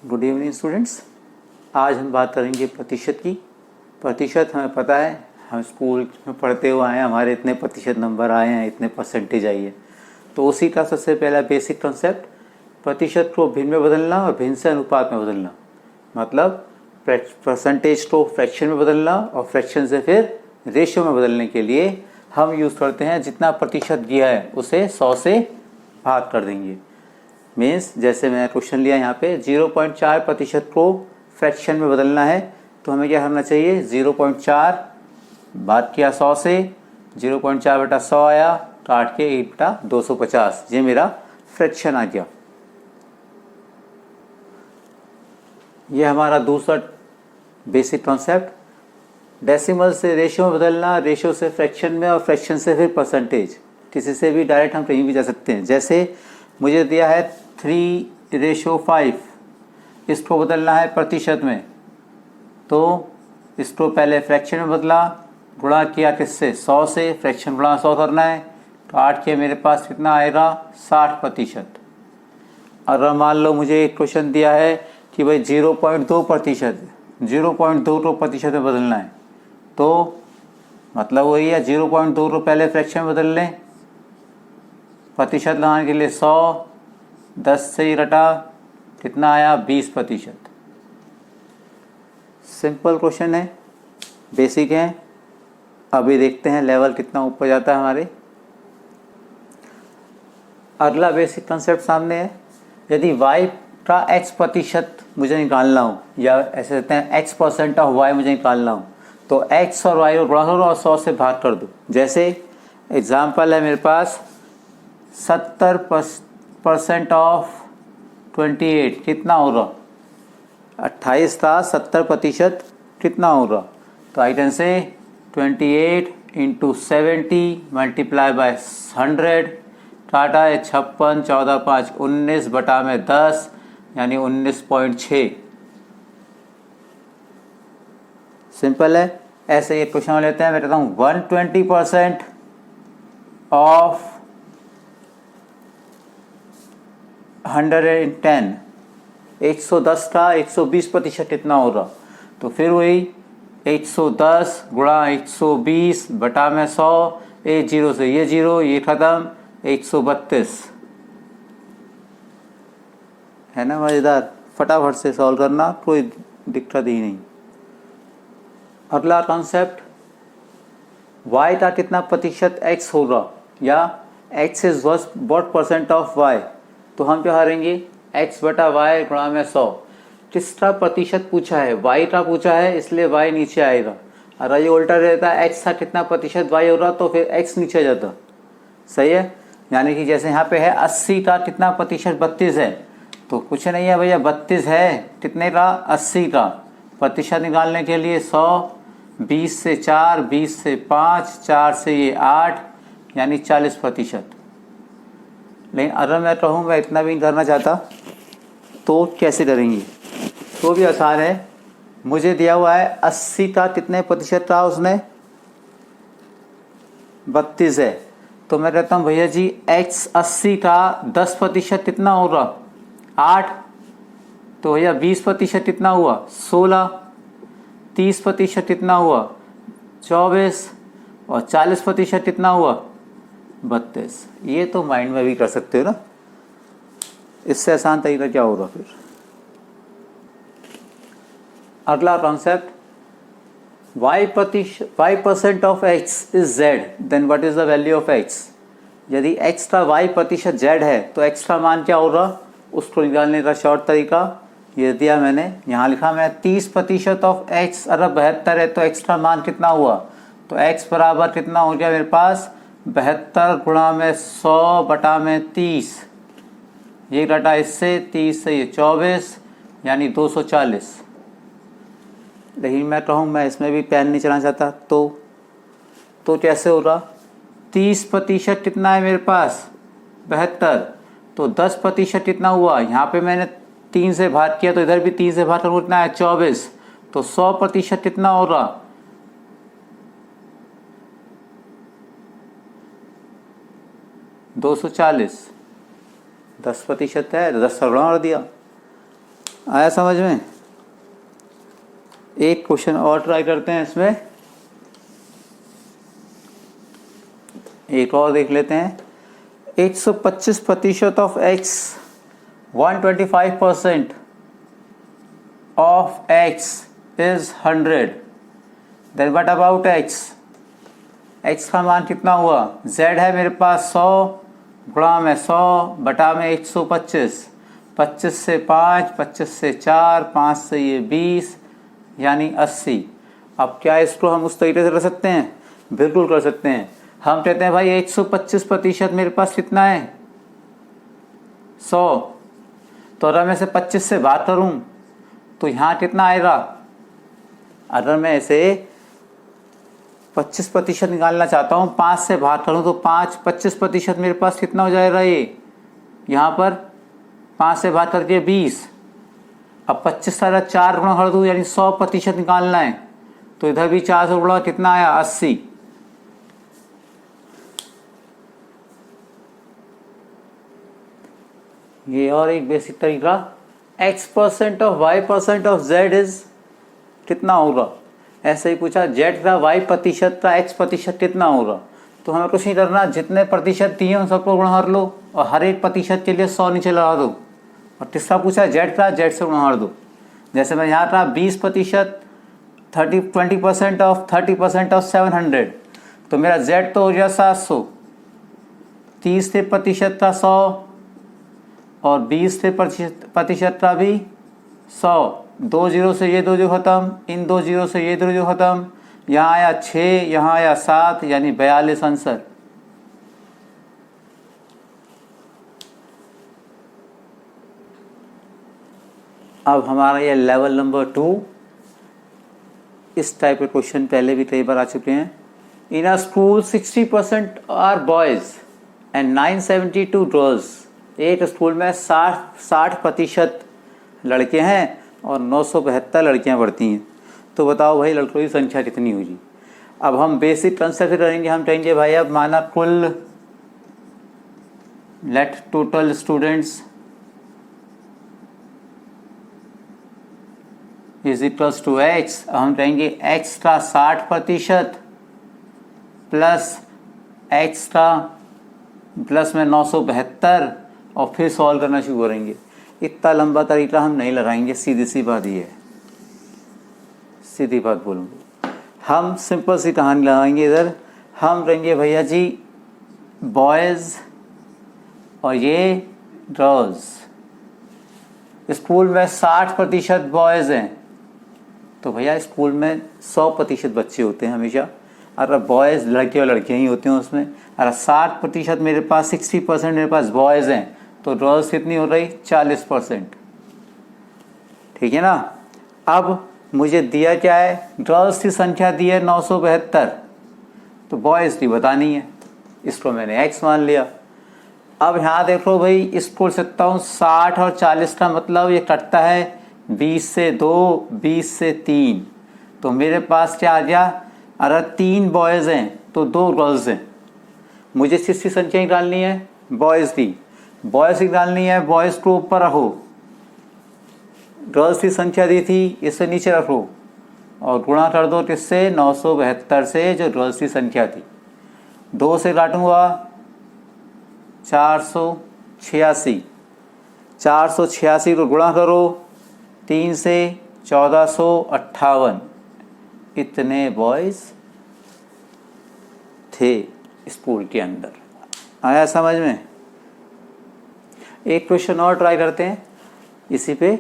Good evening students. आज हम बात करेंगे प्रतिशत की। प्रतिशत हमें पता है, हम स्कूल में पढ़ते हुए आए हैं, हमारे इतने प्रतिशत नंबर आए हैं, इतने परसेंटेज आई है। तो उसी का सबसे पहला बेसिक कॉन्सेप्ट, प्रतिशत को भिन्न में बदलना और भिन्न से अनुपात में बदलना। मतलब परसेंटेज को फ्रैक्शन में बदलना और फ्रैक्शन से फिर रेशियो में बदलने के लिए हम यूज़ करते हैं जितना प्रतिशत दिया है उसे 100 से भाग कर देंगे। मीन्स जैसे मैंने क्वेश्चन लिया यहाँ पे 0.4% को फ्रैक्शन में बदलना है, तो हमें क्या करना चाहिए, 0.4 भाग किया 100 से, 0.4 बटा 100 आया, काट के 1 बटा 250, ये मेरा फ्रैक्शन आ गया। ये हमारा दूसरा बेसिक कॉन्सेप्ट। डेसिमल से रेशियो में बदलना, रेशियो से फ्रैक्शन में और फ्रैक्शन से फिर परसेंटेज। किसी से भी डायरेक्ट हम कहीं भी जा सकते हैं। जैसे मुझे दिया है 3:5, इसको बदलना है प्रतिशत में, तो इसको पहले फ्रैक्शन में बदला, गुणा किया किससे, 100 से, फ्रैक्शन गुणा 100 करना है, तो 8 के मेरे पास कितना आएगा, 60%। और मान लो मुझे एक क्वेश्चन दिया है कि भाई 0.2%, 0.22% में बदलना है, तो मतलब वही है 0.2 को पहले फ्रैक्शन में बदल लें, प्रतिशत लगाने के लिए 100, 10 से ही रटा, कितना आया, 20%। सिंपल क्वेश्चन है, बेसिक है। अभी देखते हैं लेवल कितना ऊपर जाता है हमारे। अगला बेसिक कंसेप्ट सामने है। यदि y का x प्रतिशत मुझे निकालना हो, या ऐसे कहते हैं x% ऑफ y मुझे निकालना हो, तो x और y को गुणा करो और 100 से भाग कर दो। जैसे एग्जाम्पल है मेरे पास 70% ऑफ 28 कितना होगा, 28 था, 70% कितना होगा, तो I can say 28 × 70 multiply by 100, Tata है 56, 14 5 19 बटा में 10 यानी 19.6। सिंपल है। ऐसे एक क्वेश्चन लेते हैं, मैं कहता हूँ 120% ऑफ 110, 110 का 120% कितना होगा, तो फिर वही 110 गुणा 120 बटा में 100, एक जीरो से ये जीरो, ये खत्म, 132 है ना। मज़ेदार, फटाफट से सॉल्व करना, कोई दिक्कत ही नहीं। अगला कॉन्सेप्ट, y का कितना प्रतिशत x होगा, या x is what percent of y, तो हम क्या करेंगे, x बटा y गुणा में 100। किसका प्रतिशत पूछा है, y का पूछा है, इसलिए y नीचे आएगा। अगर ये उल्टा रहता है x का कितना प्रतिशत y होगा, तो फिर x नीचे जाता। सही है। यानी कि जैसे यहाँ पे है 80 का कितना प्रतिशत, 32 है, तो कुछ नहीं है भैया, 32 है कितने का, 80 का। प्रतिशत निकालने के लिए 100, 20 से 4, 20 से 5, 4 से ये 8 यानी 40%। लेकिन अगर मैं कहूँ मैं इतना भी नहीं करना चाहता, तो कैसे करेंगे, तो भी आसान है। मुझे दिया हुआ है 80 का कितने प्रतिशत था उसने, 32 है, तो मैं कहता हूँ भैया जी x 80 का 10% कितना होगा, 8, तो भैया 20% कितना हुआ, 16, 30% कितना हुआ, 24, और 40% कितना हुआ, 32। ये तो माइंड में भी कर सकते हो ना। इससे आसान तरीका क्या होगा फिर। अगला concept, y% of x is z, then what is the value of x। यदि x का y% z है, तो x का मान क्या होगा, उसको निकालने का शॉर्ट तरीका ये दिया मैंने, यहाँ लिखा मैं 30% ऑफ x, अगर 72 है तो x का मान कितना हुआ, तो x बराबर कितना हो गया मेरे पास, 72 गुणा में 100 बटा में 30, ये घटा इससे, 30 से ये 24 यानी 240। लेकिन मैं कहूँ मैं इसमें भी पेन नहीं चलाना चाहता, तो कैसे होगा, 30% कितना है मेरे पास, 72, तो 10% कितना हुआ, यहाँ पे मैंने 3 से भाग किया, तो इधर भी 3 से भाग कर कितना है, 24, तो 100% कितना होगा, 240। 10% है, 10 से गुणा कर दिया। आया समझ में? एक क्वेश्चन और ट्राई करते हैं इसमें, एक और देख लेते हैं। 125% of x, 125% of x is 100, then what about x? x का मान कितना हुआ? z है मेरे पास 100 गुणा में 100 बटा में 125, 25 से 5, 25 से 4, 5 से ये 20 यानी 80। अब क्या इसको हम उस तरीके से कर सकते हैं? बिल्कुल कर सकते हैं। हम कहते हैं भाई 125% मेरे पास कितना है? 100। तो अगर मैं इसे 25 से बात करूं तो यहाँ कितना आएगा? अगर मैं इसे 25% निकालना चाहता हूँ, 5 से भाग करूँ तो 25% मेरे पास कितना हो जाएगा? ये यहाँ पर 5 से भाग करके 20। अब 25 सारा 4 गुणा कर दूँ यानी 100% निकालना है, तो इधर भी 4 से गुणा कितना आया? 80। ये और एक बेसिक तरीका, x% of y% of z is कितना होगा? ऐसे ही पूछा z का y% का x% कितना होगा? तो हमें कुछ नहीं करना, जितने प्रतिशत दिए उन सबको गुणा कर लो और हर एक प्रतिशत के लिए 100 नीचे लगा दो। और तीसरा पूछा z का z से गुणा कर दो। जैसे मैं यहाँ था 20%, 20% ऑफ 30% ऑफ 700, तो मेरा z तो हो गया 700, 30 से प्रतिशत का 100 और 20 से प्रतिशत का भी 100। 2 जीरो से ये 2 जो ख़त्म, इन 2 जीरो से ये 2 जो ख़त्म, यहाँ आया 6, यहाँ आया 7 यानी 42 आंसर। अब हमारा ये लेवल नंबर 2। इस टाइप के क्वेश्चन पहले भी कई बार आ चुके हैं। In a school 60% are boys and 972 girls. एक स्कूल में 60% लड़के हैं और 972 लड़कियां पढ़ती हैं। तो बताओ भाई लड़कों की संख्या कितनी होगी? अब हम बेसिक कंसेप्ट करेंगे। हम कहेंगे भाई अब माना कुल, let total students is equals to X. हम कहेंगे x का 60% प्लस x का प्लस में 972 और फिर सॉल्व करना शुरू करेंगे। इतना लंबा तरीका हम नहीं लगाएंगे, सीधी सी बात ये है, सीधी बात बोलूँगा। हम सिंपल सी कहानी लगाएंगे। इधर हम कहेंगे भैया जी बॉयज़ और ये गर्ल्स। स्कूल में 60% बॉयज़ हैं, तो भैया स्कूल में 100% बच्चे होते हैं हमेशा। अगर बॉयज़ लड़के और लड़कियाँ ही होते हैं उसमें। अगर 60% मेरे पास, 60% मेरे पास बॉयज़ हैं, तो गर्ल्स कितनी हो रही? 40%। ठीक है ना? अब मुझे दिया क्या है? गर्ल्स की संख्या दी है 972, तो बॉयज़ की बतानी है, इसको मैंने x मान लिया। अब यहाँ देखो भाई, इसको लिख सकता हूँ 60 और 40 का मतलब ये कटता है 20 से 2, 20 से 3, तो मेरे पास क्या आ गया? अगर 3 बॉयज़ हैं तो 2 गर्ल्स हैं। मुझे किसकी संख्या निकालनी है? बॉयज़ की। बॉयज़ की निकालनी है, बॉयज़ को ऊपर रखो, गर्ल्स की संख्या दी थी इसे नीचे रखो और गुणा कर दो किससे? 972 से, जो गर्ल्स की संख्या थी। 2 से काटूंगा 486, 486 को गुणा करो 3 से 1458। इतने बॉयज़ थे स्कूल के अंदर। आया समझ में? एक क्वेश्चन और ट्राई करते हैं इसी पे।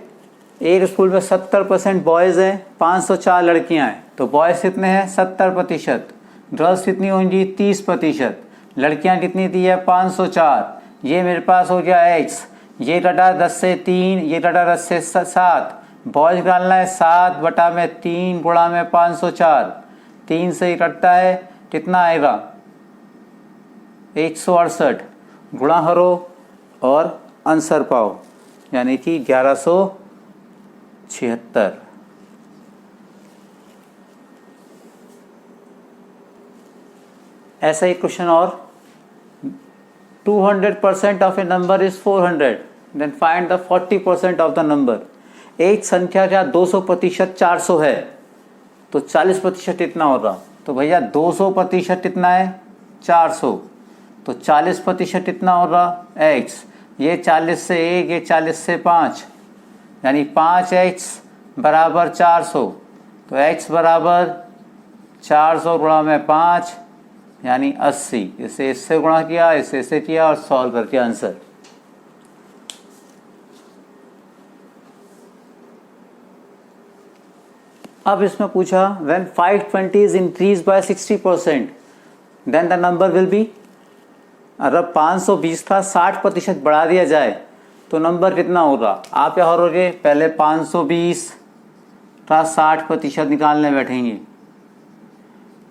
एक स्कूल में 70% बॉयज़ हैं, 504 लड़कियां हैं, तो बॉयज़ कितने हैं? 70%। गर्ल्स कितनी होंगी? 30%। लड़कियां कितनी थी है? 504। ये मेरे पास हो गया x। ये कटा 10 से 3, ये कटा 10 से 7। बॉयज़ निकालना है 7 बटा में 3 गुणा में 504। 3 से कटता है, कितना आएगा? 168। गुणा करो और आंसर पाओ, यानी कि 1176। ऐसा ही क्वेश्चन और, 200% of a number is 400, then find the 40% of the number. एक संख्या का 200% 400 है, तो 40% कितना होगा? तो भैया 200% कितना है? 400, तो 40% कितना होगा? x। ये 40 से 1, ये 40 से 5, यानी 5x बराबर 400। तो x बराबर 400 गुणा में 5 यानी 80। इसे इससे गुणा किया, इसे इससे किया और सॉल्व करके आंसर। अब इसमें पूछा when 520 is increased by 60% then the number will be, अगर 520 था 60% बढ़ा दिया जाए तो नंबर कितना होगा? आप क्या करोगे? पहले 520 का 60% निकालने बैठेंगे,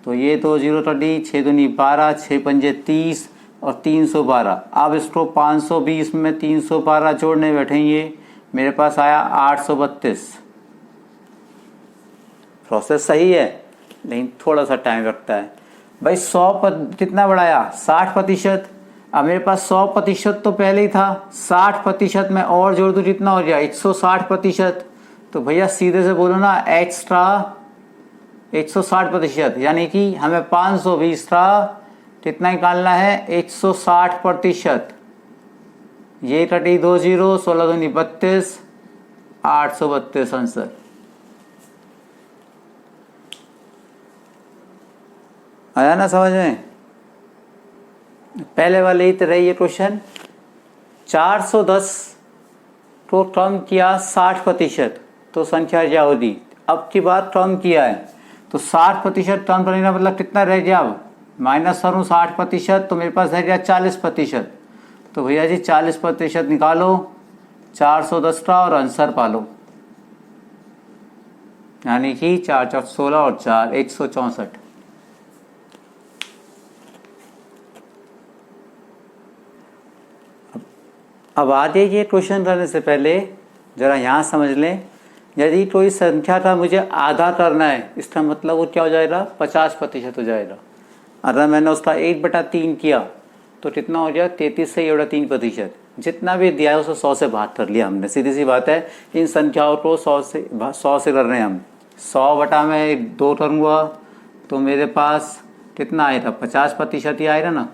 तो ये 2 0 30, 6 दूनी 12, 6 पंजे 30 और 312। अब इसको 520 में 312 जोड़ने बैठेंगे, मेरे पास आया 832। प्रोसेस सही है लेकिन थोड़ा सा टाइम लगता है। भाई 100 पर कितना बढ़ाया? 60%। अब मेरे पास 100% तो पहले ही था, 60% में और जोड़ दूँ कितना हो गया? 160%। तो भैया सीधे से बोलो ना एक्स्ट्रा 160%, यानी कि हमें 520 का कितना निकालना है? 160%। ये कटी 2 0, 16 दूनी 32, 832 आंसर। आया ना समझ में? पहले वाले ही तरह ये क्वेश्चन 410 को कम किया 60%, तो संख्या क्या होगी? अब की बात कम किया है तो 60% कम करने का मतलब कितना रह गया? अब माइनस करूँ 60%, तो मेरे पास रह गया 40%। तो भैया जी 40% निकालो 410 का और आंसर पालो, यानी कि 4 4 16 और 4 164। अब आगे ये क्वेश्चन करने से पहले ज़रा यहाँ समझ लें, यदि कोई संख्या का मुझे आधा करना है, इसका मतलब वो क्या हो जाएगा? 50% हो जाएगा। अगर मैंने उसका 1/3 किया तो कितना हो गया? 33 से 3%। जितना भी दिया है उसे 100 से भाग कर लिया हमने, सीधी सी बात है। इन संख्याओं को 100 से कर रहे हैं हम। 100 बटा में 2 करूँगा तो मेरे पास कितना आएगा? 50% ही आएगा ना,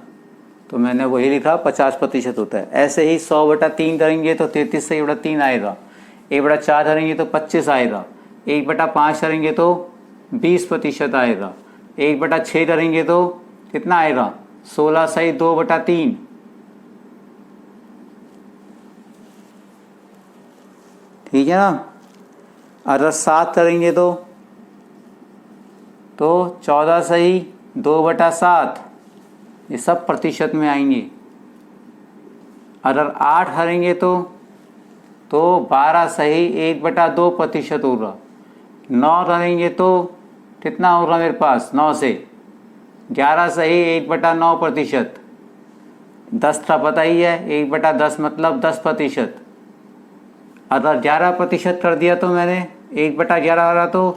तो मैंने वही लिखा 50% होता है। ऐसे ही 100/3 करेंगे तो 33 से 3 आएगा। 1/4 करेंगे तो 25 आएगा। 1/5 करेंगे तो 20% आएगा। 1/6 करेंगे तो कितना आएगा? 16 सही 2/3। ठीक है ना? अगर 7 करेंगे तो 14 सही 2/7। ये सब प्रतिशत में आएंगे। अगर 8 करेंगे तो 12 सही 1/2% होगा। 9 करेंगे तो कितना होगा मेरे पास? 9 से 11 सही 1/9%। 10 का पता ही है, 1/10 मतलब 10%। अगर 11% कर दिया तो मैंने 1/11 करा तो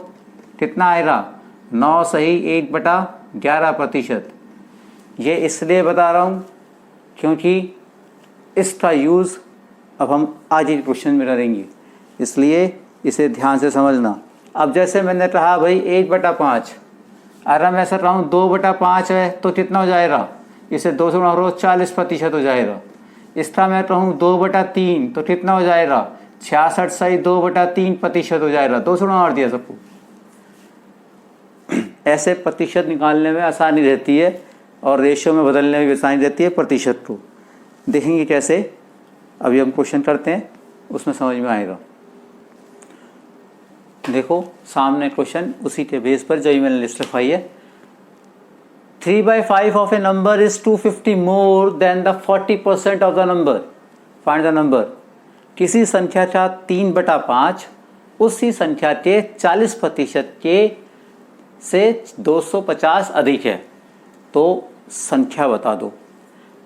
कितना आएगा? 9 सही 1/11%। ये इसलिए बता रहा हूँ क्योंकि इसका यूज़ अब हम आज ही क्वेश्चन में करेंगे, इसलिए इसे ध्यान से समझना। अब जैसे मैंने कहा भाई 1/5, अगर मैं ऐसा कहूँ 2/5 है तो कितना हो जाएगा? इसे 2 से गुणा करो 40% हो जाएगा। इसका मैं कहूँ 2/3 तो कितना हो जाएगा? 66 सही 2/3% हो जाएगा। 2 से गुणा मार दिया सबको। ऐसे प्रतिशत निकालने में आसानी रहती है और रेशियो में बदलने में भी आसानी रहती है प्रतिशत को। देखेंगे कैसे, अभी हम क्वेश्चन करते हैं उसमें समझ में आएगा। देखो सामने क्वेश्चन उसी के बेस पर जो मैंने लिस्ट रखवाई है। 3/5 of a number is 250 more than the 40% of the number, find the number. किसी संख्या का 3/5 उसी संख्या के 40% के से 250 अधिक है, तो संख्या बता दो।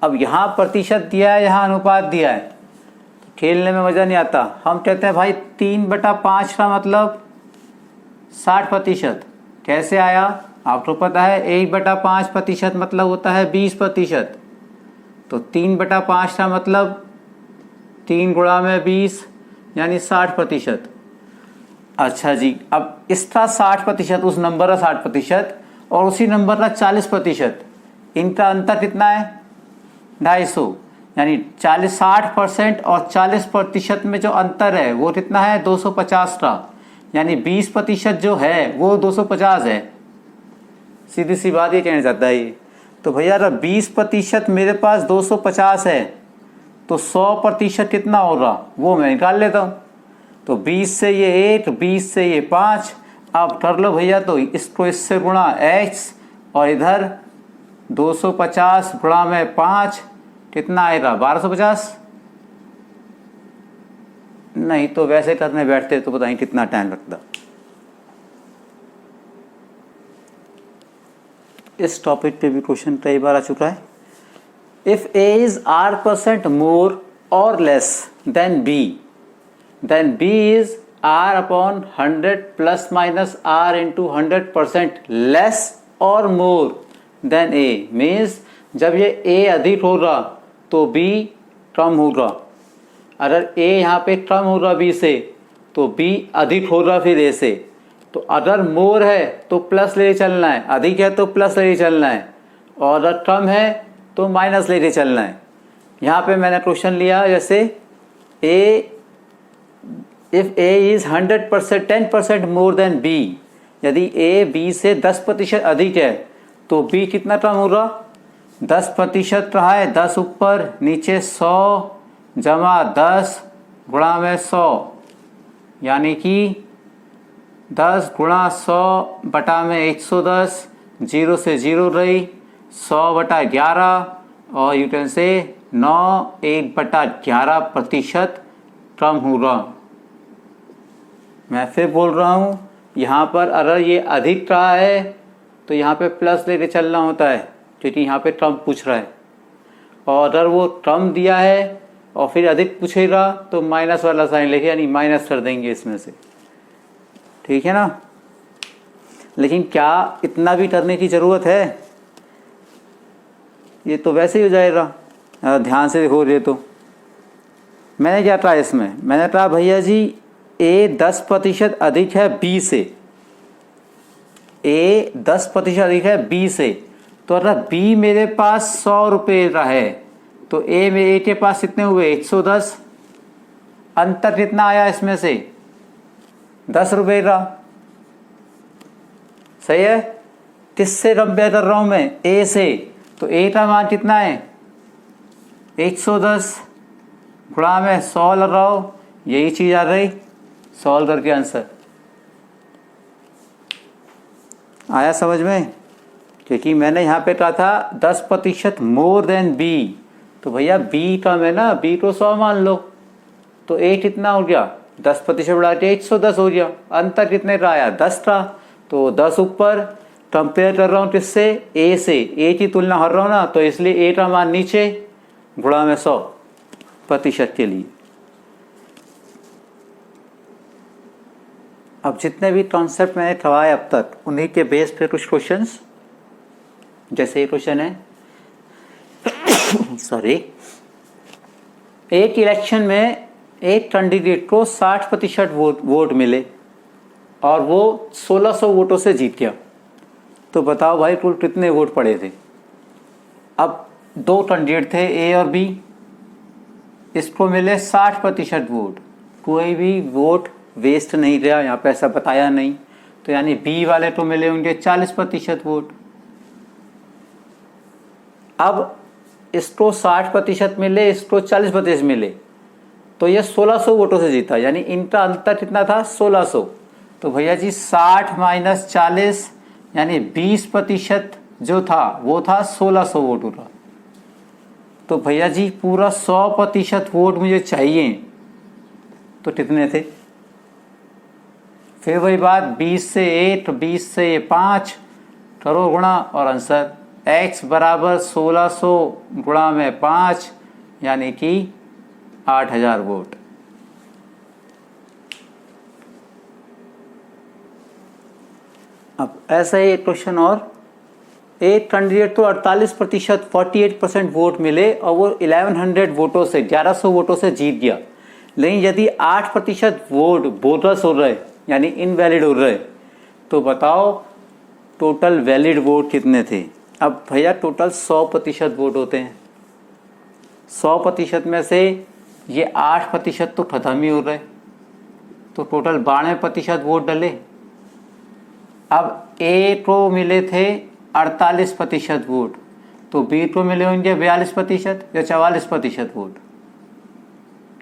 अब यहाँ प्रतिशत दिया है, यहाँ अनुपात दिया है, तो खेलने में मज़ा नहीं आता। हम कहते हैं भाई 3/5 का मतलब 60%। कैसे आया? आपको पता है 1/5% मतलब होता है 20%। तो 3/5 का मतलब 3 गुणा में 20 यानी 60%। अच्छा जी, अब इसका 60%, उस नंबर का 60% और उसी नंबर का 40%, इनका अंतर कितना है? 250। यानी 60% और 40% में जो अंतर है वो कितना है? 250 का। यानी 20% जो है वो 250 है। सीधी सी बात ये कहना चाहता है ये। तो भैया अगर 20% मेरे पास 250 है तो 100% कितना होगा वो मैं निकाल लेता हूँ। तो 20 से ये 1, 20 से ये 5। अब कर लो भैया, तो इसको इससे गुणा x और इधर 250 गुणा में 5 कितना आएगा? 1250। नहीं तो वैसे करने बैठते तो पता नहीं कितना टाइम लगता। इस टॉपिक पे भी क्वेश्चन कई बार आ चुका है। If a is r% more or less than b, then b is r upon 100 plus minus r into 100% less or more than a। Means जब ये a अधिक होगा तो b कम होगा। अगर a यहाँ पे कम होगा b से तो b अधिक होगा फिर a से। तो अगर मोर है तो प्लस ले चलना है, अधिक है तो प्लस ले चलना है, और अगर कम है तो माइनस लेके चलना है। यहाँ पे मैंने क्वेश्चन लिया जैसे a if a is 100% 10% more than b, यदि a b से 10% अधिक है तो b कितना कम होगा? 10% रहा है, 10 ऊपर नीचे 100 जमा 10 गुणा में 100, यानी कि 10 गुणा 100 बटा में 110, 0 से 0 रही, 100/11 और यू कैन से 9 1/11% कम होगा। मैं फिर बोल रहा हूँ, यहाँ पर अगर ये अधिक रहा है तो यहाँ पे प्लस लेके चलना होता है क्योंकि यहाँ पे कम पूछ रहा है, और अगर वो कम दिया है और फिर अधिक पूछेगा तो माइनस वाला साइन लेके यानी माइनस कर देंगे इसमें से। ठीक है ना? लेकिन क्या इतना भी करने की ज़रूरत है? ये तो वैसे ही हो जाएगा। ध्यान से देखो ये तो मैंने क्या कहा इसमें, मैंने कहा भैया जी a 10% अधिक है b से, a 10% अधिक है b से। तो अगर b मेरे पास 100 रुपये का है तो a के पास कितने हुए? 110। अंतर कितना आया इसमें से? 10 रुपये का। सही है? किससे कंपेयर कर रहा हूं मैं? a से। तो a का मान कितना है? 110 गुणा में 100 लगाओ, यही चीज आ गई। सॉल्व करके आंसर आया समझ में? क्योंकि मैंने यहाँ पे कहा था 10% मोर देन b, तो भैया b कम है ना, b को 100 मान लो, तो a कितना हो गया? 10% बढ़ा के 110 हो गया। अंतर कितने का आया? 10 का। तो 10 ऊपर कंपेयर कर रहा हूँ किससे? a से। a की तुलना कर रहा हूँ ना, तो इसलिए a का मान नीचे गुणा में 100% के लिए। अब जितने भी कॉन्सेप्ट मैंने करवाए अब तक उन्हीं के बेस पे कुछ क्वेश्चंस, जैसे ये क्वेश्चन है सॉरी, एक इलेक्शन में एक कैंडिडेट को 60% वोट मिले और वो 1600 वोटों से जीत गया। तो बताओ भाई कुल कितने वोट पड़े थे? अब दो कैंडिडेट थे ए और बी, इसको मिले 60% वोट, कोई भी वोट वेस्ट नहीं गया, यहाँ पे ऐसा बताया नहीं। तो यानी बी वाले को मिले होंगे 40% वोट। अब इसको 60% मिले, इसको 40% मिले, तो ये 1600 वोटों से जीता, यानी इनका अंतर कितना था? 1600। तो भैया जी 60 माइनस 40 यानी 20% जो था वो था 1600 वोटों का। तो भैया जी पूरा 100% वोट मुझे चाहिए, तो कितने थे? फिर वही बात, 20 से 1, 20 से 5 करो गुणा और आंसर x बराबर 1600 गुणा में 5 यानी कि 8000 वोट। अब ऐसा ही एक क्वेश्चन और, एक कैंडिडेट को 48% 48% वोट मिले और वो 1100 वोटों से 1100 वोटों से जीत गया। लेकिन यदि 8% वोट बोनस हो रहे यानी इनवैलिड हो रहे। तो बताओ टोटल वैलिड वोट कितने थे। अब भैया टोटल 100% वोट होते हैं, 100% में से ये 8% तो खत्म ही हो रहे, तो टोटल 92% वोट डले। अब ए को मिले थे 48% वोट, तो बी को मिले होंगे 42% या 44% वोट,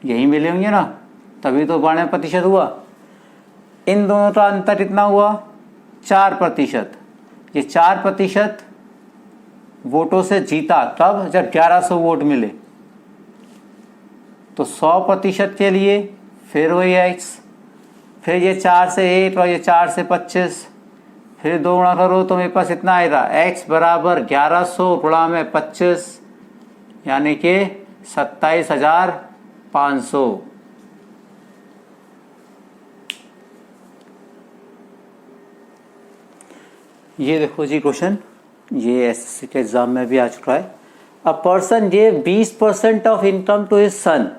यही मिले होंगे ना, तभी तो 92% हुआ। इन दोनों का अंतर कितना हुआ 4%। ये 4% वोटों से जीता तब जब 1100 वोट मिले। तो 100% के लिए फिर वही x, फिर ये 4 से 8 और ये 4 से 25, फिर 2 गुणा करो तो मेरे पास इतना आएगा x बराबर 1100 गुणा में 25 यानी कि 27,500। ये देखो जी क्वेश्चन, ये एसएससी के एग्जाम में भी आ चुका है। A person gave 20% of income to his son,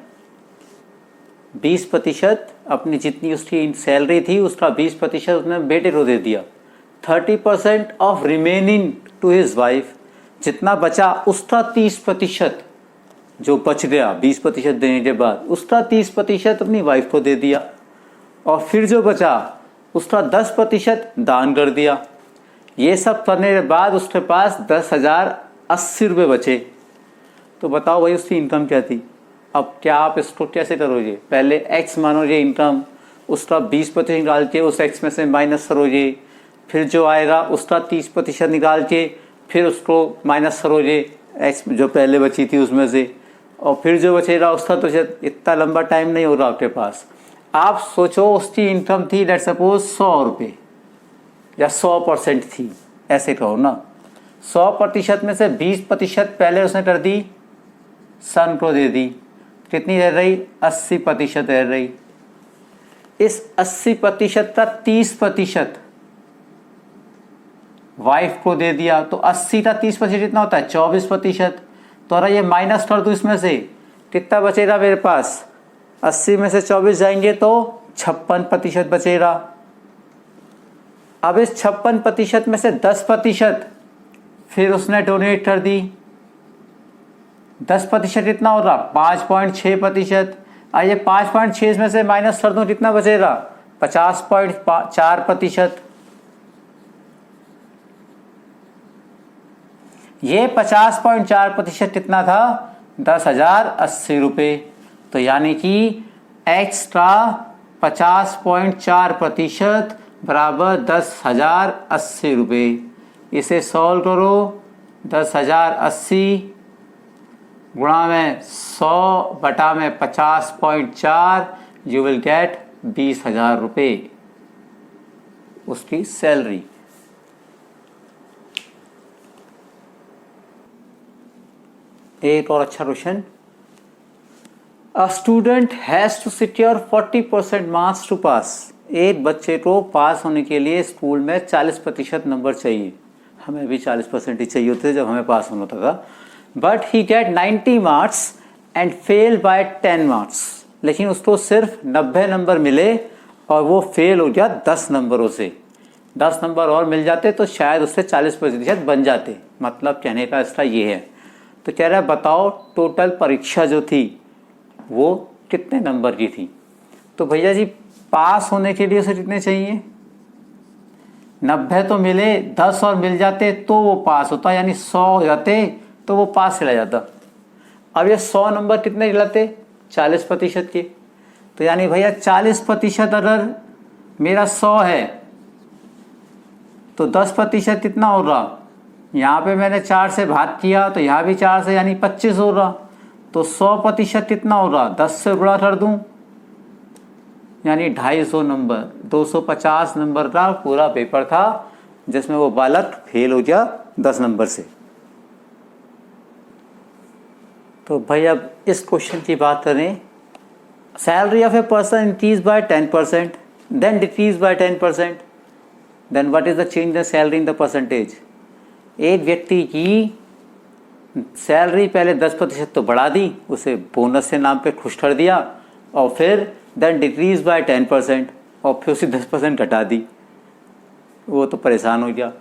20% अपनी जितनी उसकी सैलरी थी उसका 20% उसने बेटे को दे दिया। 30% of remaining to his wife, जितना बचा उसका 30% जो बच गया 20% देने के बाद उसका 30% अपनी वाइफ को दे दिया, और फिर जो बचा उसका 10% दान कर दिया। ये सब करने के बाद उसके पास 10,080 रुपये बचे। तो बताओ भाई उसकी इनकम क्या थी। अब क्या आप इसको कैसे करोगे, पहले x मानोगे इनकम, उसका 20% निकाल के उस x में से माइनस करोगे, फिर जो आएगा उसका 30% निकाल के फिर उसको माइनस करोगे x जो पहले बची थी उसमें से, और फिर जो बचेगा उसका तो इतना लंबा टाइम नहीं हो रहा आपके पास। आप सोचो उसकी इनकम थी लेट्स सपोज 100 रुपये या 100% थी, ऐसे कहो ना। 100% में से 20% पहले उसने कर दी सन को दे दी, कितनी रह रही 80% रह रही। इस 80% का 30% वाइफ को दे दिया, तो 80 का 30% कितना होता है 24%। तो अरे ये माइनस कर दूँ इसमें से, कितना बचेगा मेरे पास, 80 में से 24 जाएंगे तो 56% बचेगा। अब इस 56% में से 10% फिर उसने डोनेट कर दी, 10% कितना होगा 5.6%। आइए 5.6 में से माइनस कर दूं कितना बचेगा 50.4%। ये 50.4% कितना था 10,080 रुपये। तो यानी कि एक्स्ट्रा 50.4% बराबर 10,080 रुपये। इसे सॉल्व करो, 10,080 गुणा में 100 बटा में 50.4, यू विल गेट 20,000 रुपये उसकी सैलरी। एक और अच्छा question, a student has to secure 40% marks to pass. एक बच्चे को पास होने के लिए स्कूल में 40% नंबर चाहिए, हमें भी 40% ही चाहिए होते जब हमें पास होना था। But he get 90 marks and fail by 10 marks. लेकिन उसको सिर्फ 90 नंबर मिले और वो फेल हो गया 10 नंबरों से। 10 नंबर और मिल जाते तो शायद उससे 40% बन जाते। मतलब कहने का इसका ये है। तो कह रहा है बताओ टोटल परीक्षा जो थी वो कितने नंबर की थी। तो भैया जी पास होने के लिए उसे कितने चाहिए 90 तो मिले, 10 और मिल जाते तो वो पास होता, यानी 100 हो जाते तो वो पास चला जाता। अब ये 100 नंबर कितने दिलाते 40% के। तो यानी भैया 40% अगर मेरा 100 है तो 10% कितना हो रहा, यहाँ पे मैंने 4 से भाग किया तो यहाँ भी 4 से यानी 25 हो रहा। तो 100% कितना हो रहा 10 से गुणा कर दूँ यानी 250 नंबर, 250 नंबर का पूरा पेपर था जिसमें वो बालक फेल हो गया 10 नंबर से। तो भाई अब इस क्वेश्चन की बात करें, salary of a person increase by 10% then decrease by 10%, then what is the change the salary in the percentage. एक व्यक्ति की सैलरी पहले 10% तो बढ़ा दी, उसे बोनस के नाम पे खुश कर दिया, और फिर देन डिक्रीज बाय 10%। और फिर उसे 10% घटा दी, वो तो परेशान हो गया।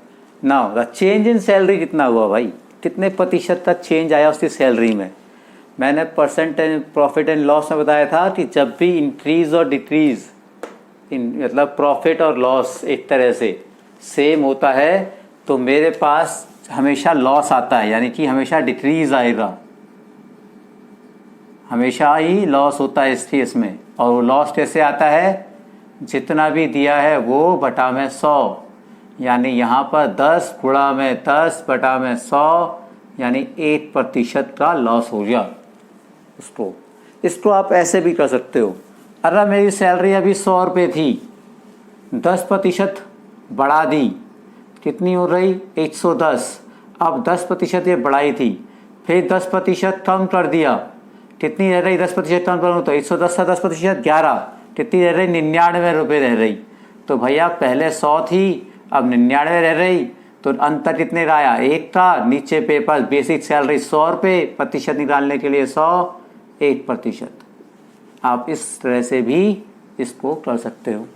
Now the change in salary कितना हुआ भाई, कितने प्रतिशत तक चेंज आया उसकी सैलरी में। मैंने परसेंटेज प्रॉफिट एंड लॉस में बताया था कि जब भी इंक्रीज और डिक्रीज मतलब प्रॉफिट और लॉस एक तरह से सेम होता है तो मेरे पास हमेशा लॉस आता है, यानी कि हमेशा डिक्रीज आएगा, हमेशा ही लॉस होता है इस केस में। और वो लॉस कैसे आता है, जितना भी दिया है वो बटा में 100, यानी यहाँ पर 10 गुणा में 10 बटा में 100, यानी 1% का लॉस हो गया। इसको आप ऐसे भी कर सकते हो, अगर मेरी सैलरी अभी 100 रुपये थी, 10% बढ़ा दी, कितनी हो रही 110। अब 10% ये बढ़ाई थी, फिर 10% कम कर दिया, कितनी रह रही 10% कम करूँ तो 110 था 10% 11, कितनी रह रही 99 रुपये रह रही। तो भैया पहले 100 थी, अब 99 रह रही, तो अंतर कितने का आया, 1 का। नीचे पेपर बेसिक सैलरी 100 रुपये, प्रतिशत निकालने के लिए 100, 1%। आप इस तरह से भी इसको कर सकते हो।